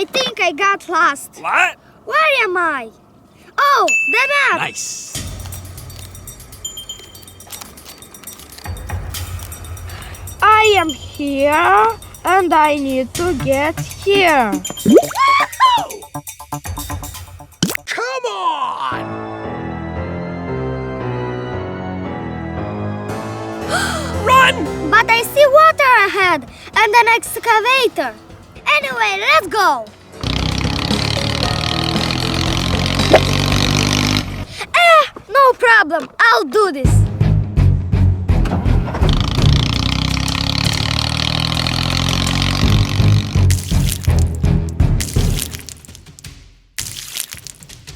I think I got lost. What? Where am I? Oh, the map! Nice. I am here, and I need to get here. Come on! Run! But I see water ahead, and an excavator. Anyway, let's go. No problem. I'll do this.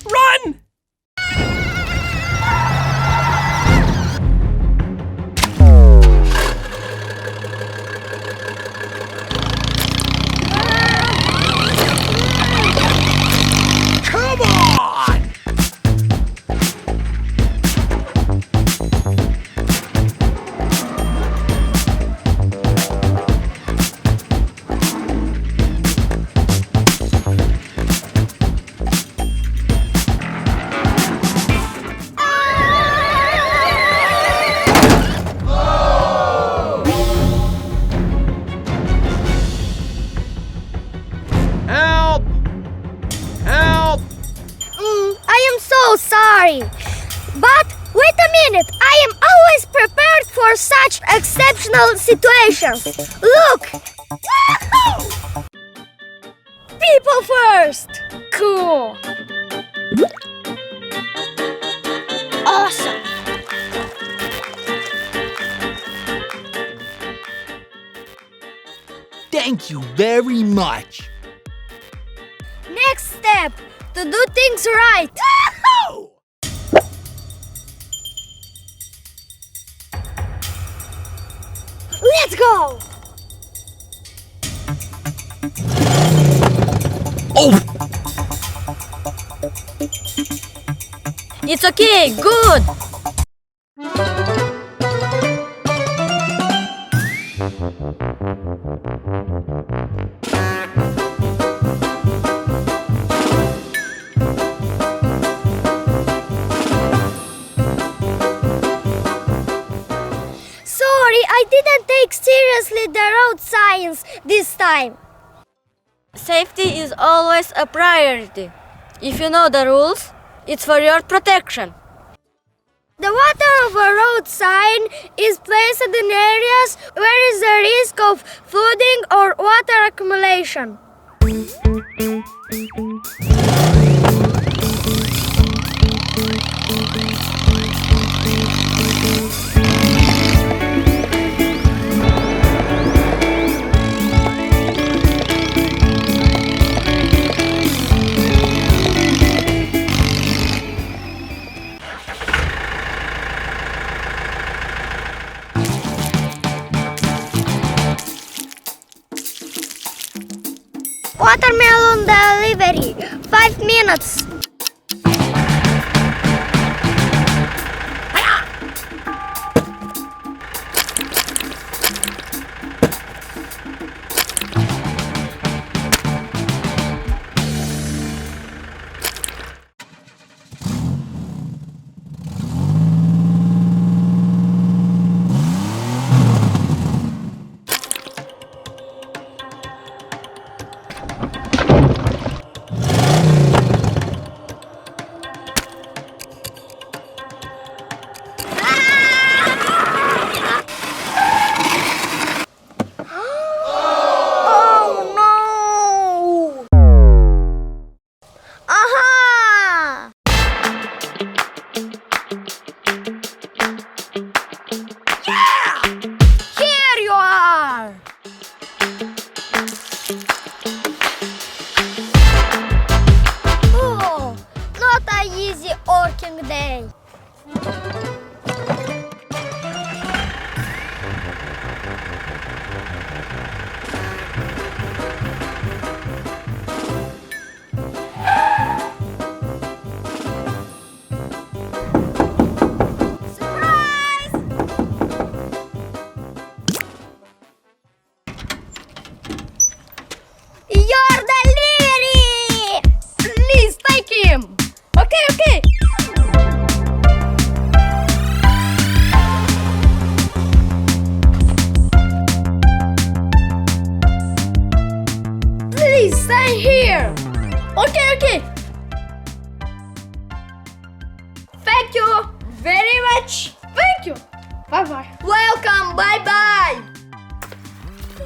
Run! Come on! Help! Help! I am so sorry. But wait a minute. I am always prepared for such exceptional situations. Look! People first! Cool! Awesome! Thank you very much. Next step, to do things right. Let's go! Oh! It's okay, good. Sorry, I didn't take seriously the road signs this time. Safety is always a priority. If you know the rules, it's for your protection. The water of a road sign is placed in areas where is the risk of flooding or water accumulation. Watermelon delivery, 5 minutes. Day. Surprise! Okay. Thank you very much. Thank you. Bye-bye. Welcome. Bye-bye.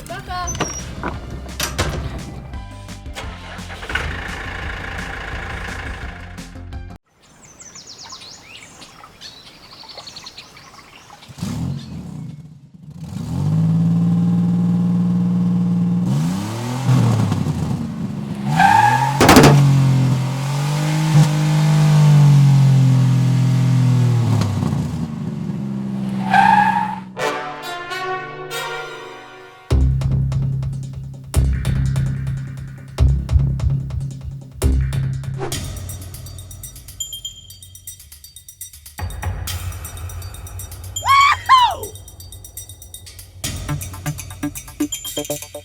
Bye-bye.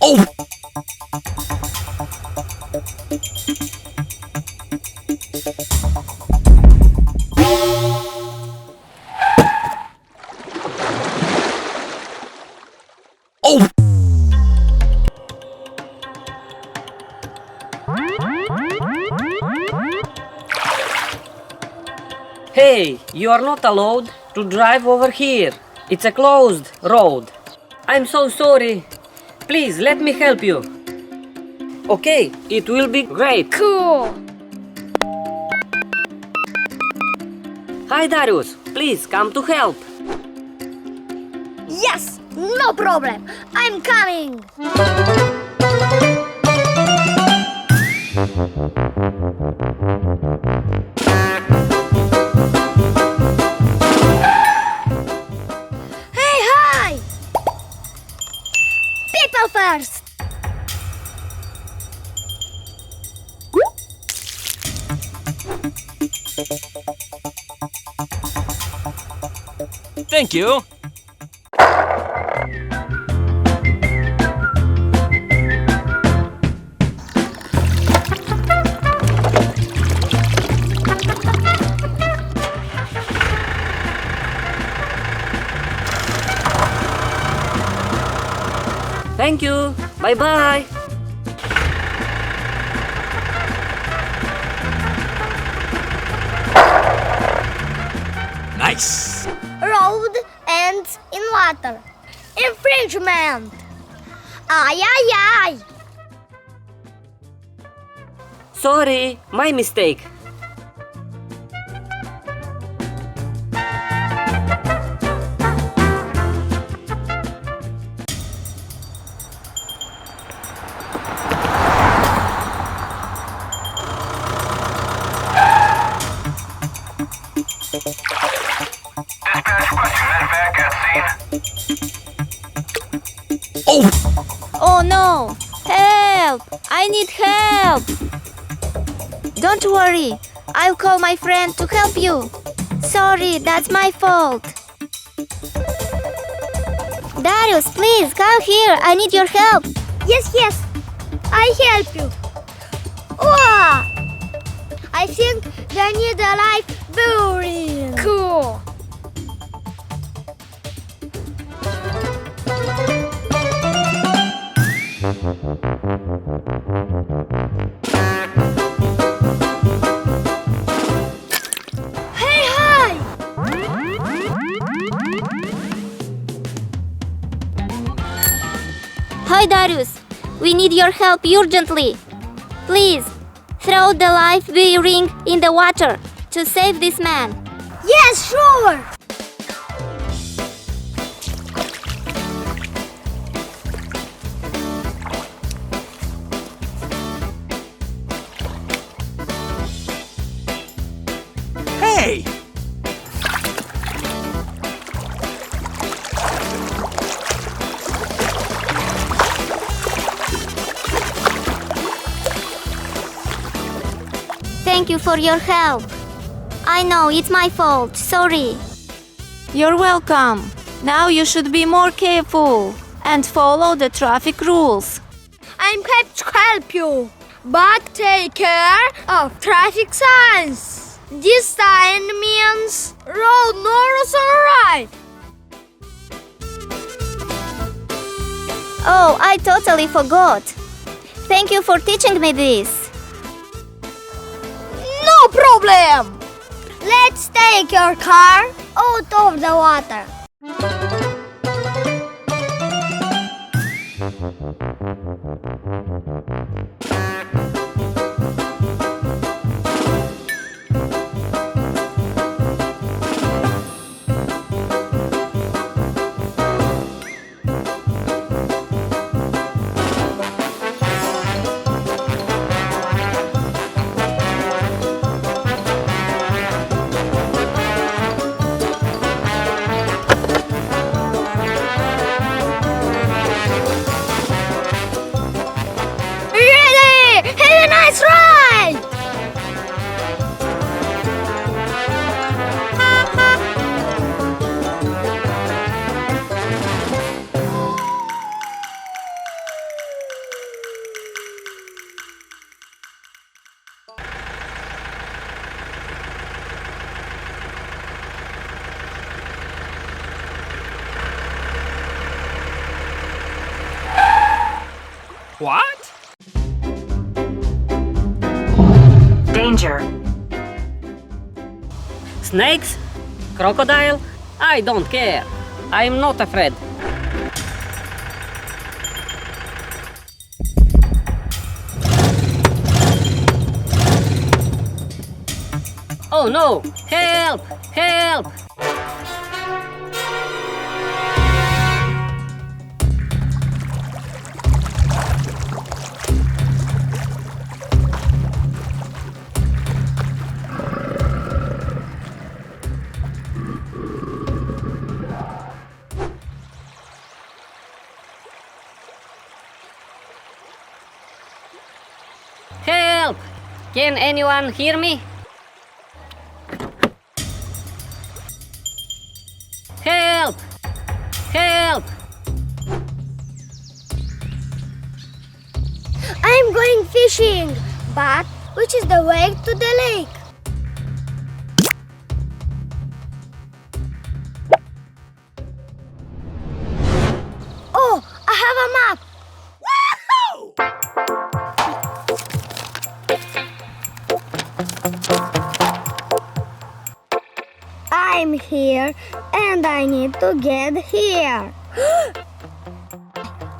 Oh! Oh! Hey, you are not allowed to drive over here. It's a closed road. I'm so sorry. Please let me help you. Okay, it will be great. Cool. Hi Darius, please come to help. Yes, no problem. I'm coming. Hey, hi! People first. Thank you. Thank you. Bye-bye. Nice. Road ends in water. Infringement. Ay, ay, ay. Sorry, my mistake. Oh! Oh no! Help! I need help! Don't worry, I'll call my friend to help you. Sorry, that's my fault. Darius, please come here. I need your help. Yes, I help you. Oh, I think they need a life buoy. Cool. Hey, hi! Hi, Darius. We need your help urgently. Please, throw the life buoy ring in the water to save this man. Yes, sure. Hey! Thank you for your help. I know it's my fault. Sorry. You're welcome. Now you should be more careful and follow the traffic rules. I'm happy to help you, but take care of traffic signs. This sign means road north or right. Oh, I totally forgot. Thank you for teaching me this. problem. Let's take your car out of the water. Ready! Have a nice ride! What? Danger. Snakes? Crocodile? I don't care. I am not afraid. Oh no! Help! Help! Help! Can anyone hear me? Help! Help! I'm going fishing, but which is the way to the lake? Oh, I have a map. I'm here and I need to get here.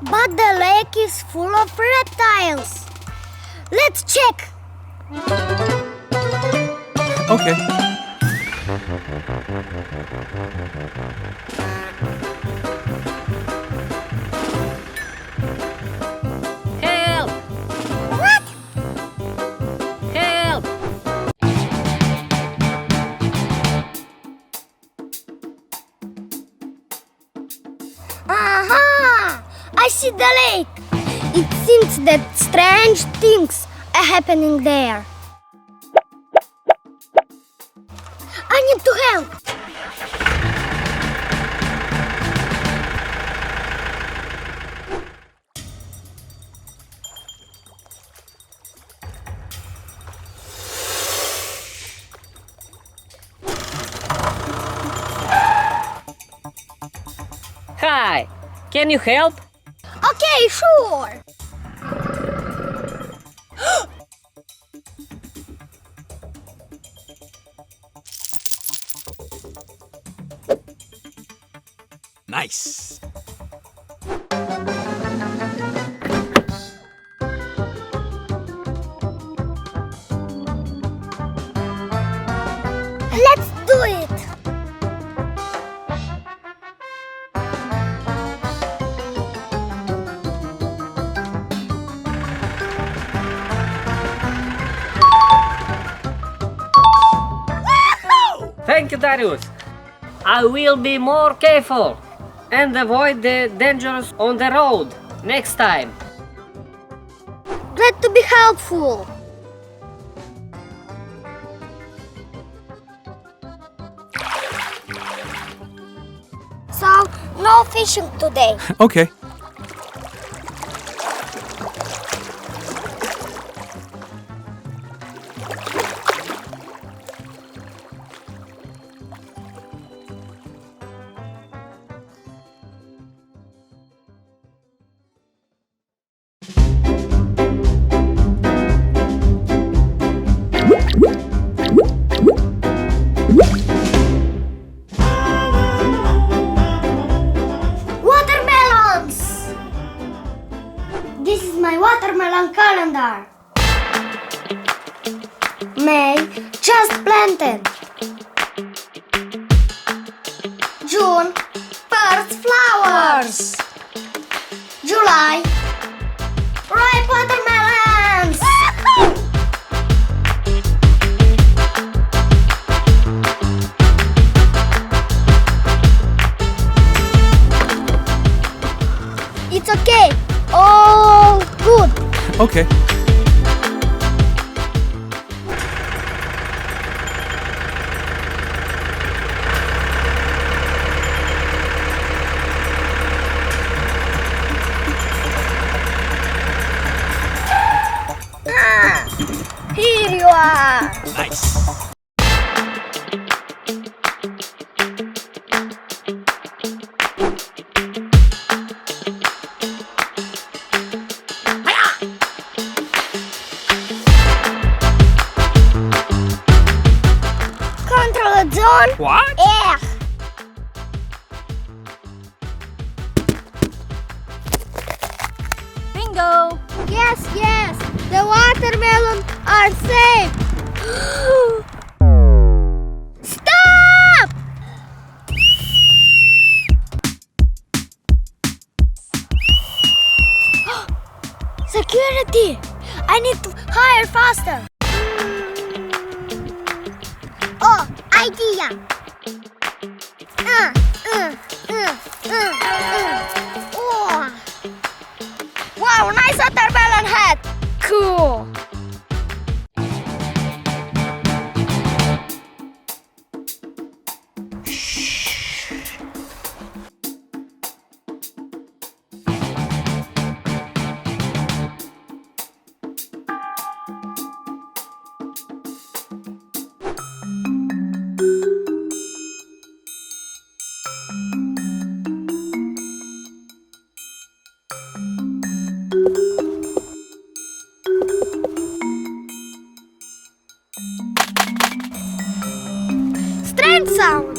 But the lake is full of reptiles. Let's check. Okay. Help! What? Help! Aha! I see the lake. It seems that strange things are happening there. I need to help. Hi! Can you help? Okay, sure. Nice. Let's do it. Thank you, Darius. I will be more careful and avoid the dangers on the road next time. Glad to be helpful. So, no fishing today. Okay. calendar. May, just planted. June, first flowers. July, ripe watermelons. It's okay. All good. Okay. Here you are. Nice. Control zone. What? Yeah. Bingo! Yes, yes. The watermelons are safe. Stop! Security! I need to hire faster. Oh, idea! Oh. Wow, nice watermelon hat! Cool! Strange sound.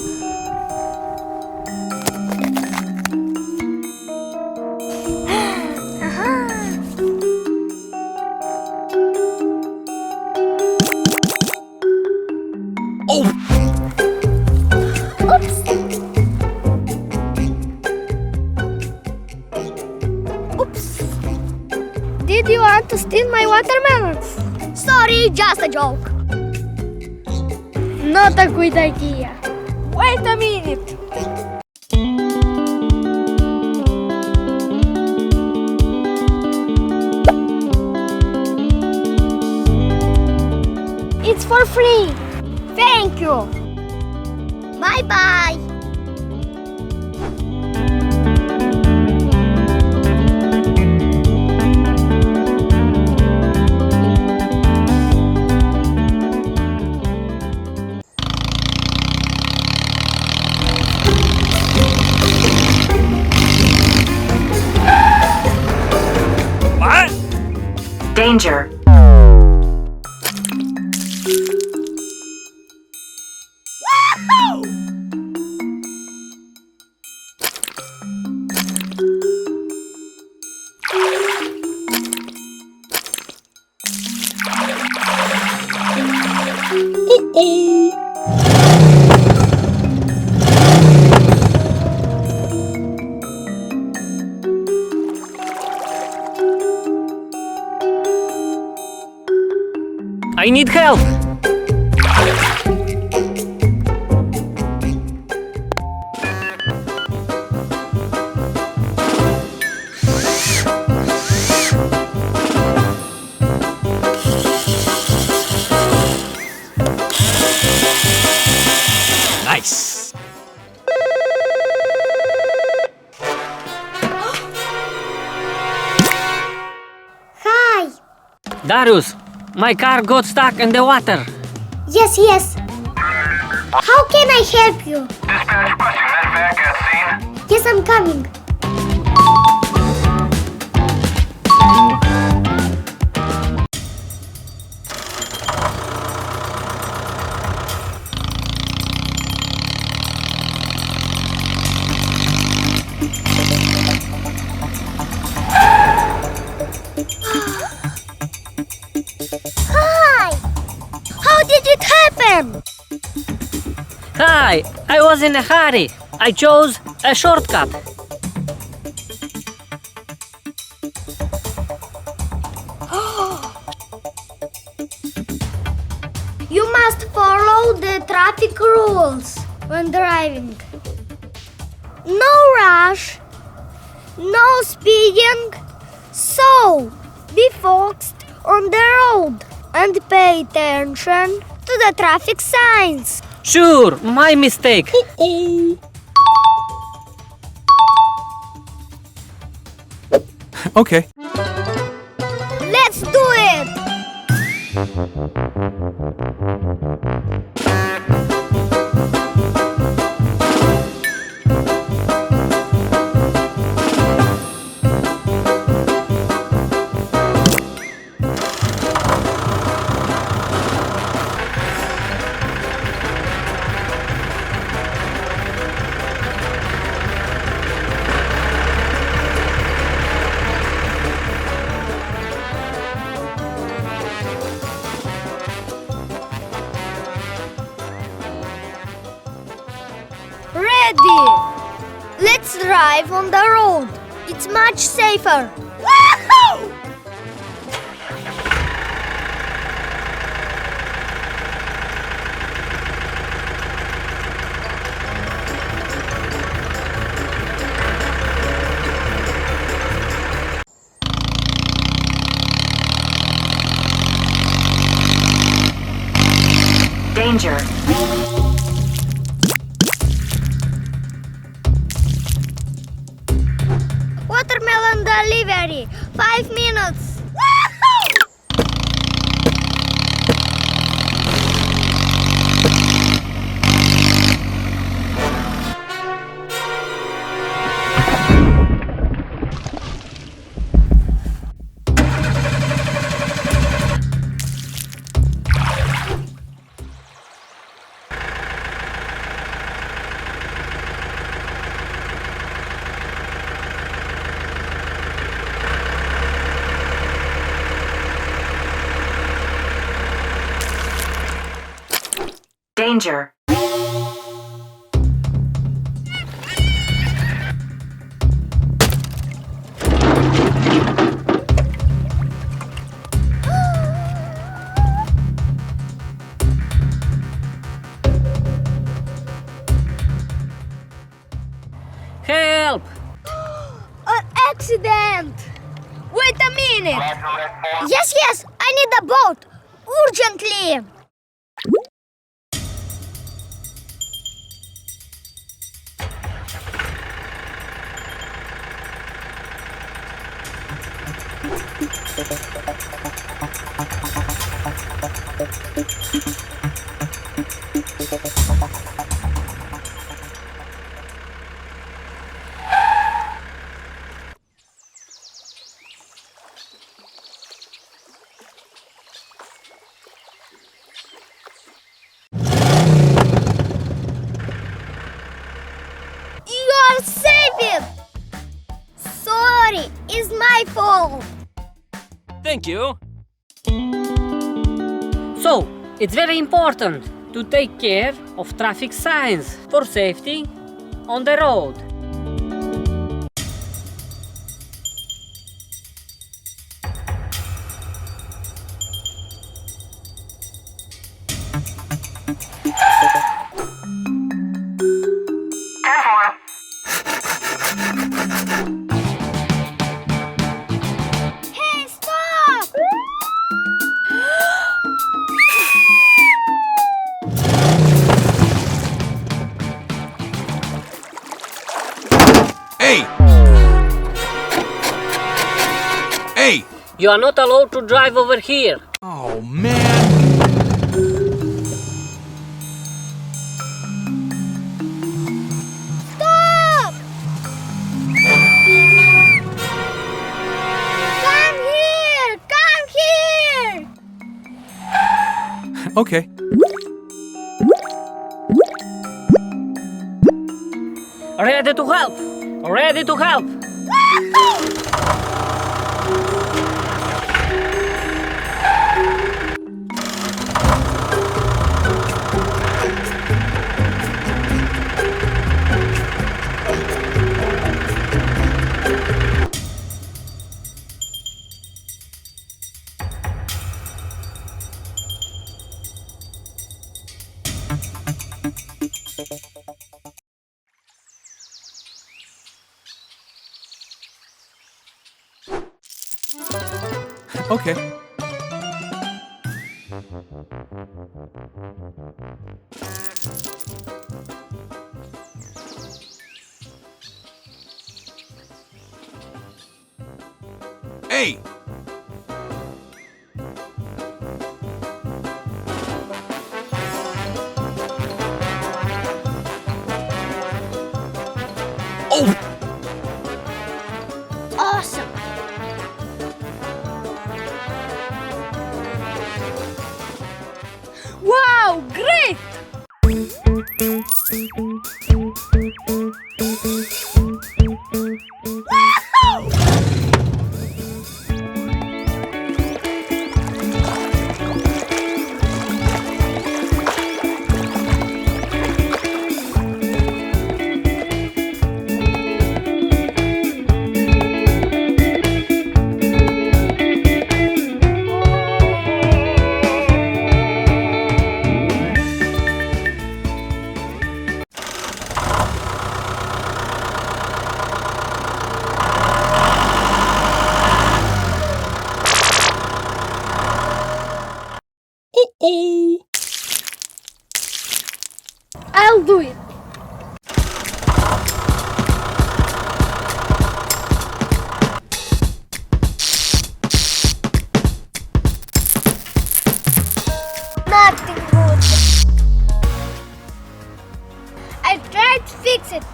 Oh! Oops. Oops. Did you want to steal my watermelons? Sorry, just a joke. Not a good idea. Wait a minute. It's for free. Thank you. Bye-bye. What? Danger. I need help! Nice. Hi. Darius, my car got stuck in the water. Yes, yes. How can I help you? Dispatch busting medevac at scene. Yes, I'm coming. I was in a hurry. I chose a shortcut. You must follow the traffic rules when driving. No rush, no speeding, so be focused on the road and pay attention to the traffic signs. Sure, my mistake. Okay. Let's do it! Ready! Let's drive on the road. It's much safer. Woohoo! Danger. Watermelon delivery. 5 minutes. Woohoo! Danger. Help! An accident! Wait a minute! Yes, I need a boat! Urgently! You're saved! Sorry, it's my fault. Thank you. So, it's very important to take care of traffic signs for safety on the road. Hey, stop! Hey! Hey! You are not allowed to drive over here. Oh, man. Stop! Come here! Come here! Okay. Ready to help! Ready to help! Okay. Hey! Oh! Awesome. Wow, great! Oh! I'll do it. Nothing good. I tried to fix it.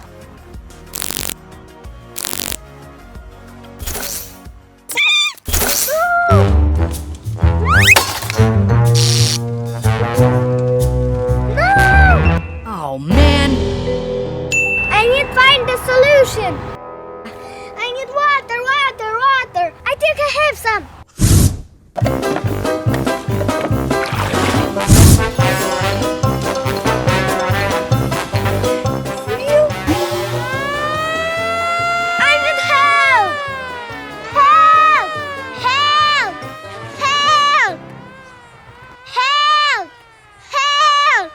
Oh man! I need to find the solution. I need water. I think I have some. Phew. I need help. Help! Help! Help! Help! Help! Help!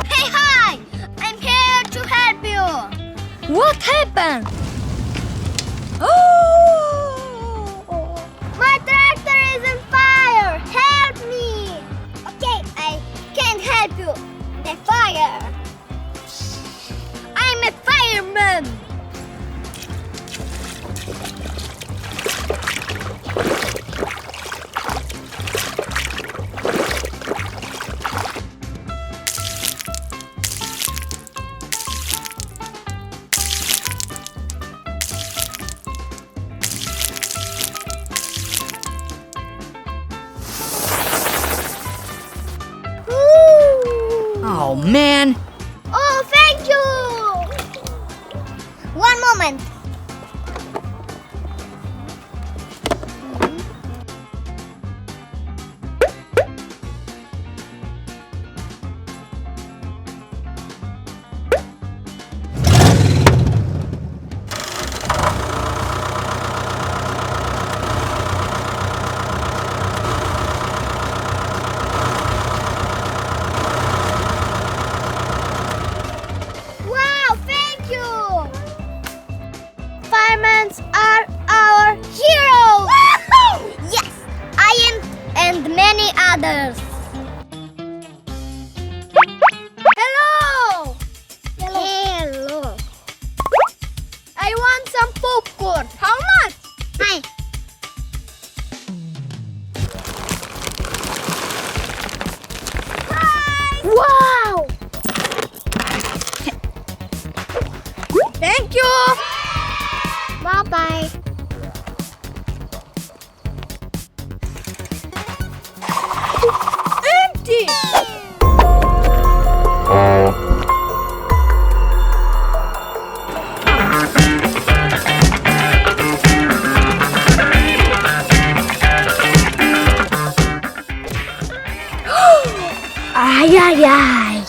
Hey, hi! I'm here to help you. What happened? Oh! My tractor is on fire! Help me! Okay, I can help you. The fire. I'm a fireman. Oh man! Oh, thank you! One moment. Wow, thank you! Firemen are our heroes! Yes, I am and many others. Hello! Hello. I want some popcorn. How much? Hi. Wow! Thank you! Bye-bye. Empty! Ay, ay, ay.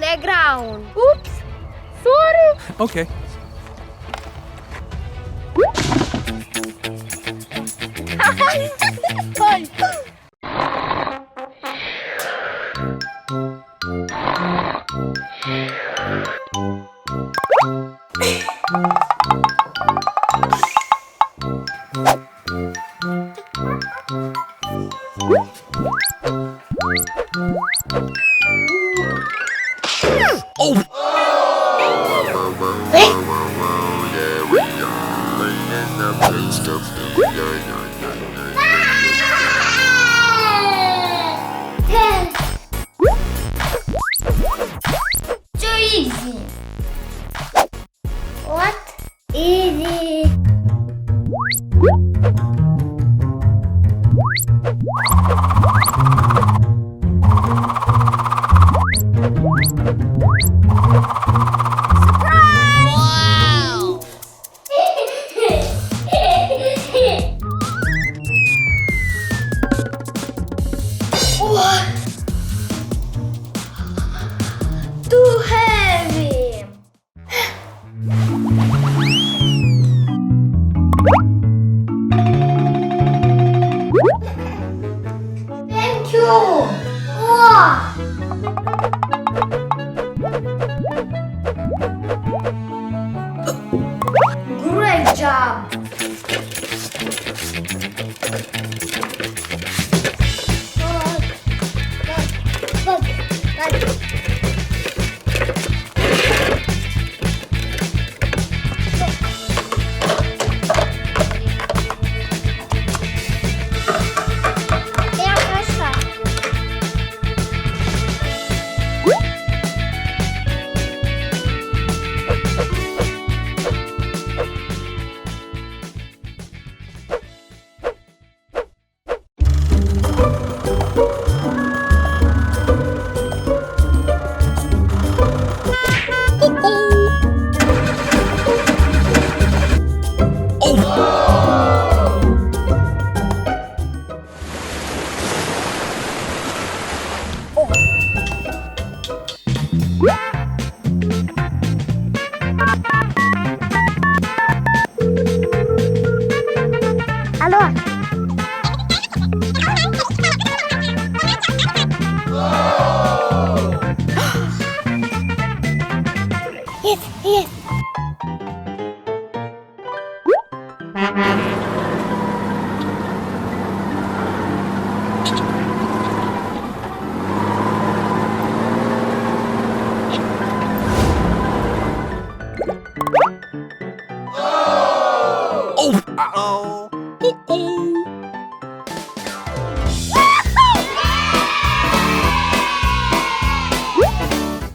the ground. Oops. Sorry. Okay. Too easy. What? Easy. Wow! What? Too heavy. Thank you. Wow. Great job. Алло. Yes.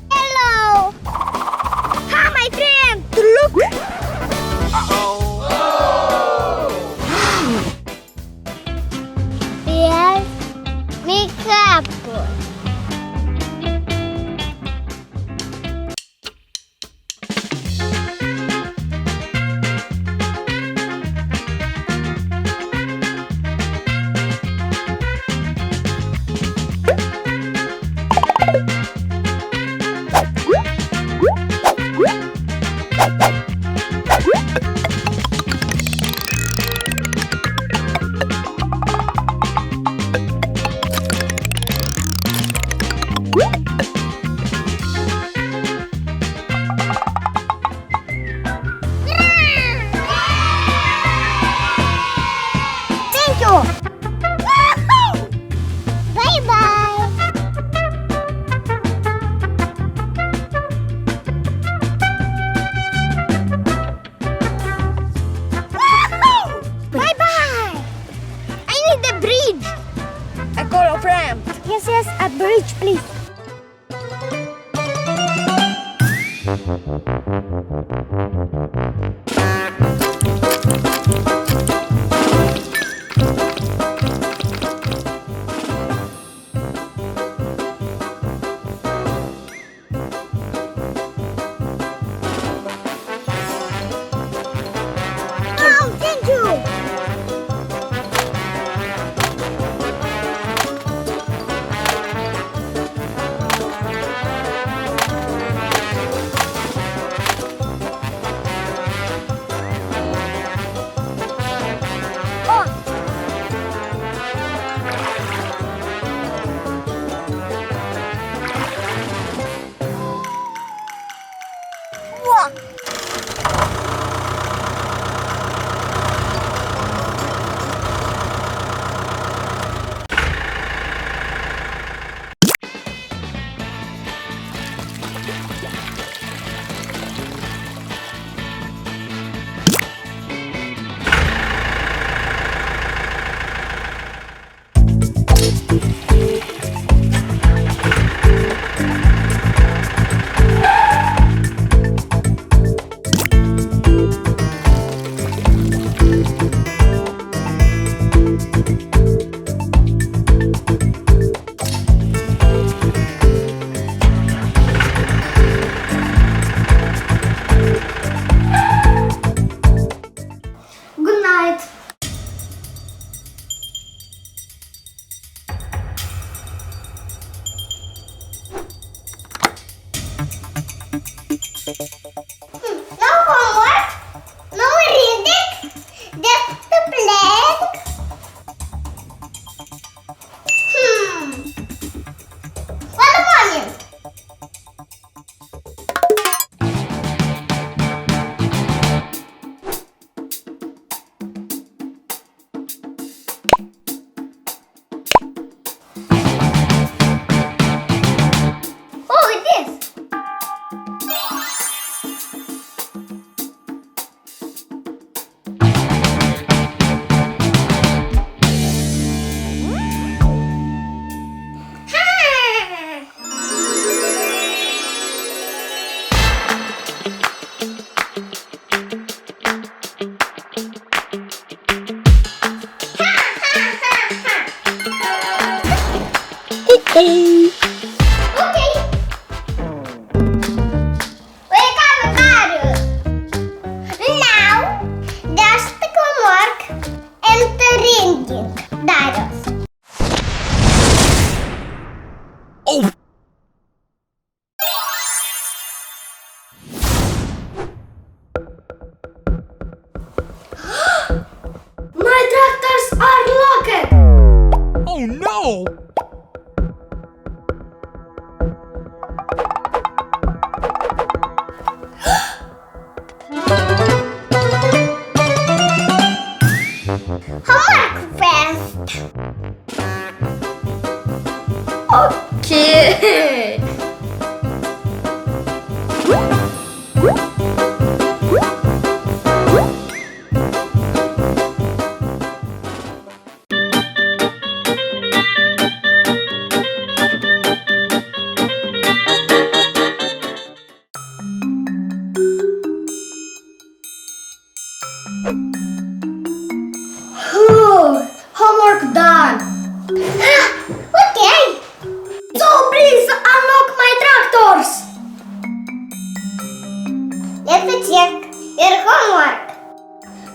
Hello. Hi, my friend. Look. Yes. Be careful. Thank you. Bye-bye. Bye-bye. I need a bridge. I call a friend. Yes, a bridge, please. Oh, thank you. oh. Okay. Wake up, Darius. Now, there's the homework and the ringing, Darius. Oh. My tractors are locked. Oh no! Homework fast. Okay. Homework done. Okay. So please unlock my tractors. Let me check your homework.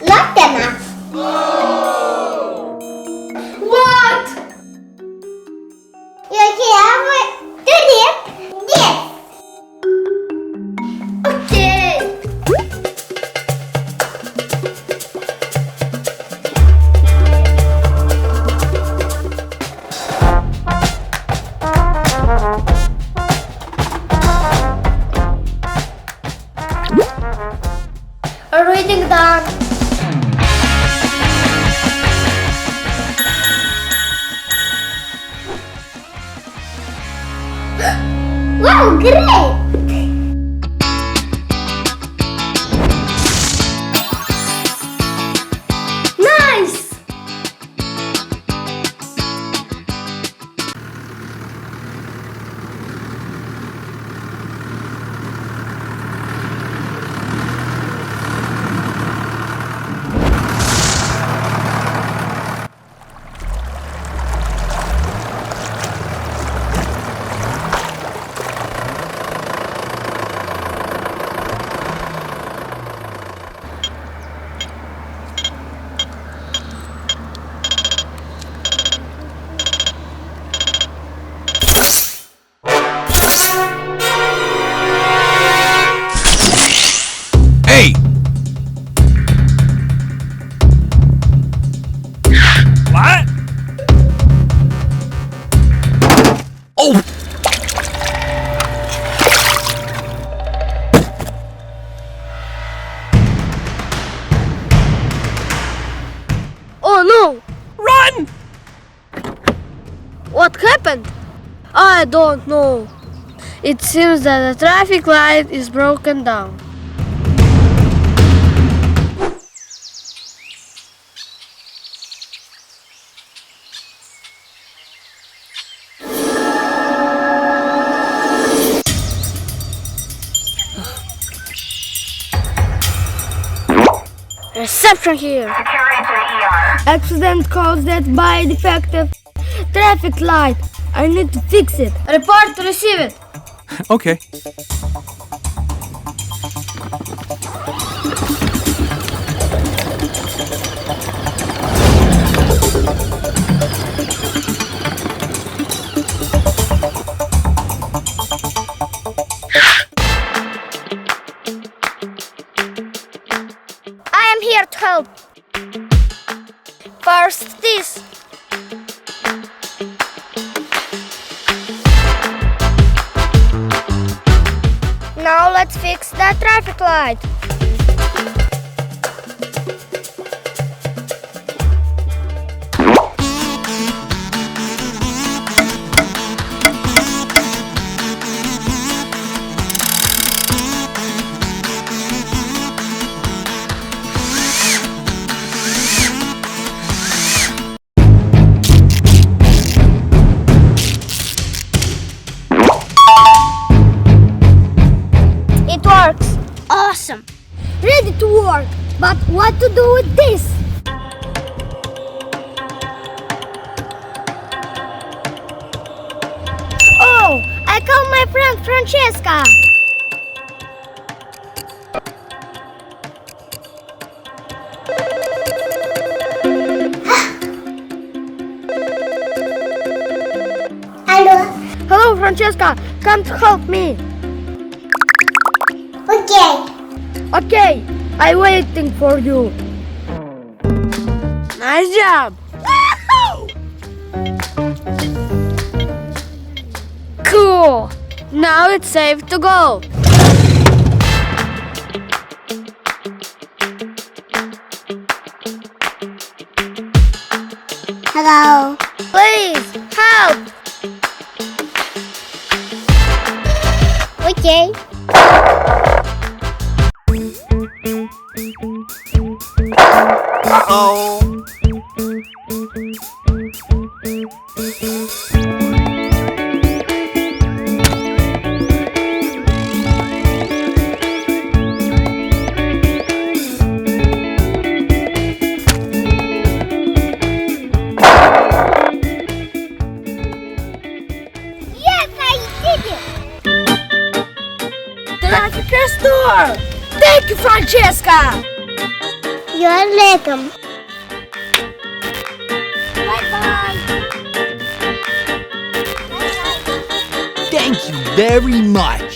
Not enough. What? You have to read this. Okay. Reading done. Wow, great! Nice! Hey! What? Oh! Oh no! Run! What happened? I don't know. It seems that the traffic light is broken down. Reception here. Security to the ER. Accident caused by defective traffic light. I need to fix it. Report to receive it. Okay. I am here to help. First this. Now let's fix the traffic light. It works. Awesome. call my friend Francesca. Hello. Hello, Francesca. Come to help me. Okay. Okay, I'm waiting for you. Nice job. Cool. Now it's safe to go. Hello. Please help. Okay. Uh-oh. Yes, I did it. Traffic restore. Thank you, Francesca. You're welcome. Bye-bye. Thank you very much.